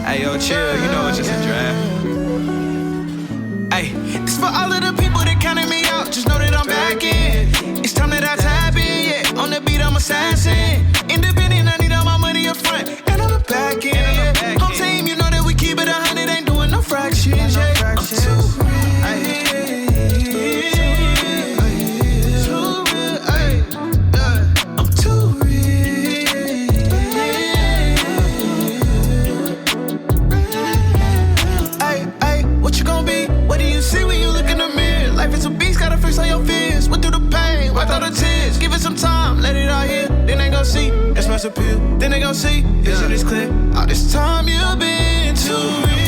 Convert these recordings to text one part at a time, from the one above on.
Hey, yo, chill, you know it's just a draft. Hey, it's for all of the people that counted me out. Just know that I'm back in. It's time that I tap in, yeah. On the beat, I'm assassin. Independent, I need all my money up front. And I'm back in, yeah. Home team, you know that we keep it 100, ain't doing no fractions, yeah. I'm too real. I'm too real. Ay, what you gon' be? What do you see when you look in the mirror? Life is a beast, gotta face all your fears. Went through the pain, wiped all the tears. Give it some time, let it out here. Then they gon' see, that's my appeal. Then they gon' see, vision is clear. All this time you've been too real.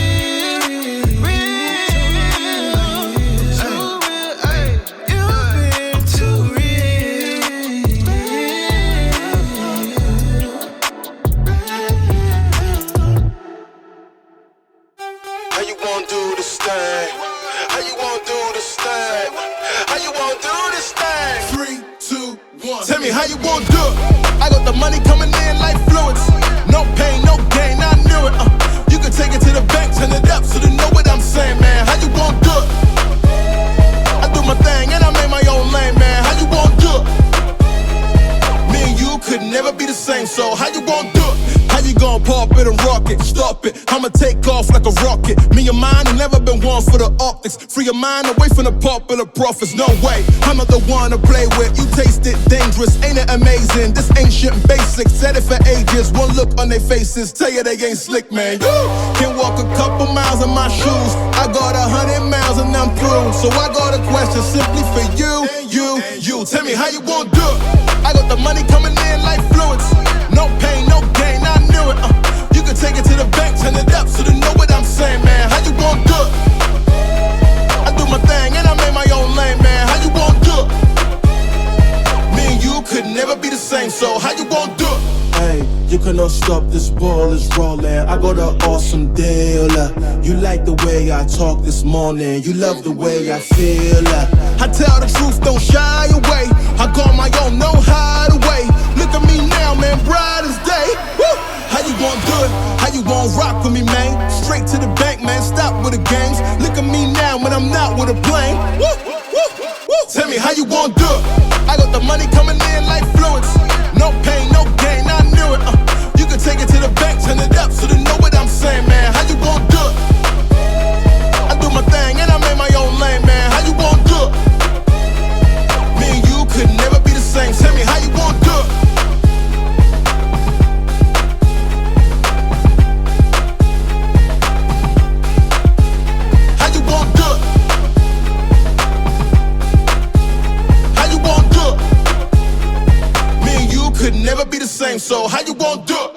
Tell me how you gon' do it. I got the money coming in like fluids. No pain, no gain, I knew it. You can take it to the bank, turn it up so they know what I'm saying, man. How you gon' do it? I do my thing and I made my own lane, man. How you gon' do it? Me and you could never be the same, so how you gon' do it? How you gon' pop it and rock it? Stop it, I'ma take off like a rocket. Me and mine have never been one for the optics. Free your mind away from the popular prophets. No way, I'm not the one to play with. You taste it dangerous, ain't it amazing? This ancient basic, said it for ages. One look on their faces, tell you they ain't slick, man. Can walk a couple miles in my shoes. I got 100 miles and I'm through. So I got a question simply for you. Tell me how you gon' do it. I got the money coming in like fluids. No pain, no gain, I knew it. You can take it to the bank, turn it up so they know what I'm saying, man. How you gon' do it? I do my thing and I made my own lane, man. How you gon' do it? Me and you could never be the same, so how you gon' do it? Hey, you cannot stop, this ball is rolling. I got an awesome deal. You like the way I talk this morning. You love the way I feel. I tell the truth, don't shy away. I got my own, no hide away. Look at me now, man, bright as day. Woo! How you gon' do it? How you gon' rock with me, man? Straight to the bank, man, stop with the games. Look at me now when I'm not with a plane. Woo! Tell me how you gon' do it? I got the money coming in like fluids. No pain, no gain, I knew it. You can take it to the bank, turn it up so they know what I'm saying, man. How you gon' do it? I do my thing and I made my own lane, man. How you gon' do it? Me and you could never be the same. Tell me how you gon' do it? How you gon' do it? How you gon' do it? Me and you could never be the same, so how you gon' do it?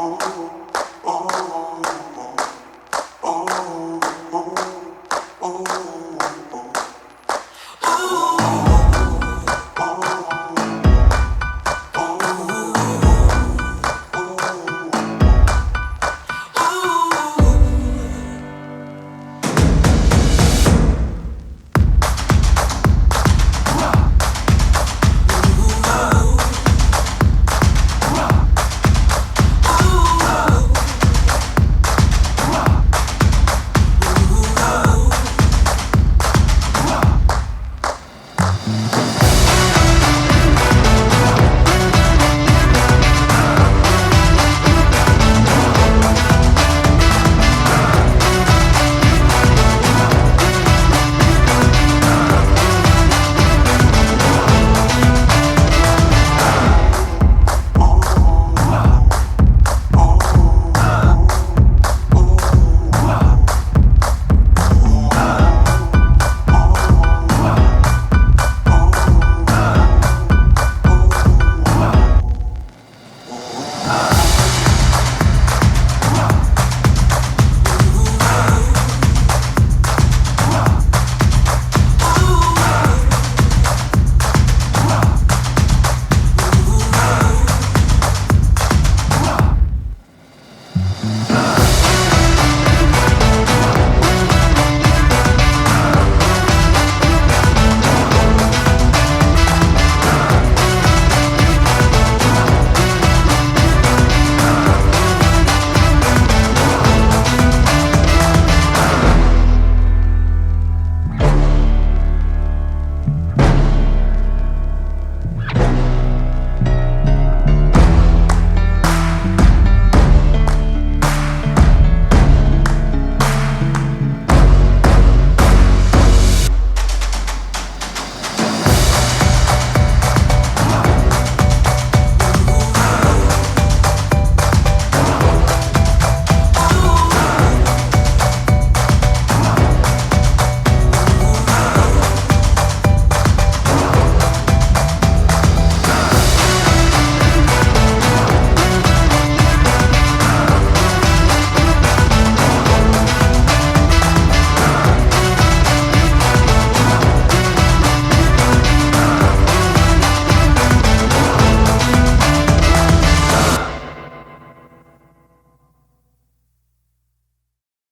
Oh.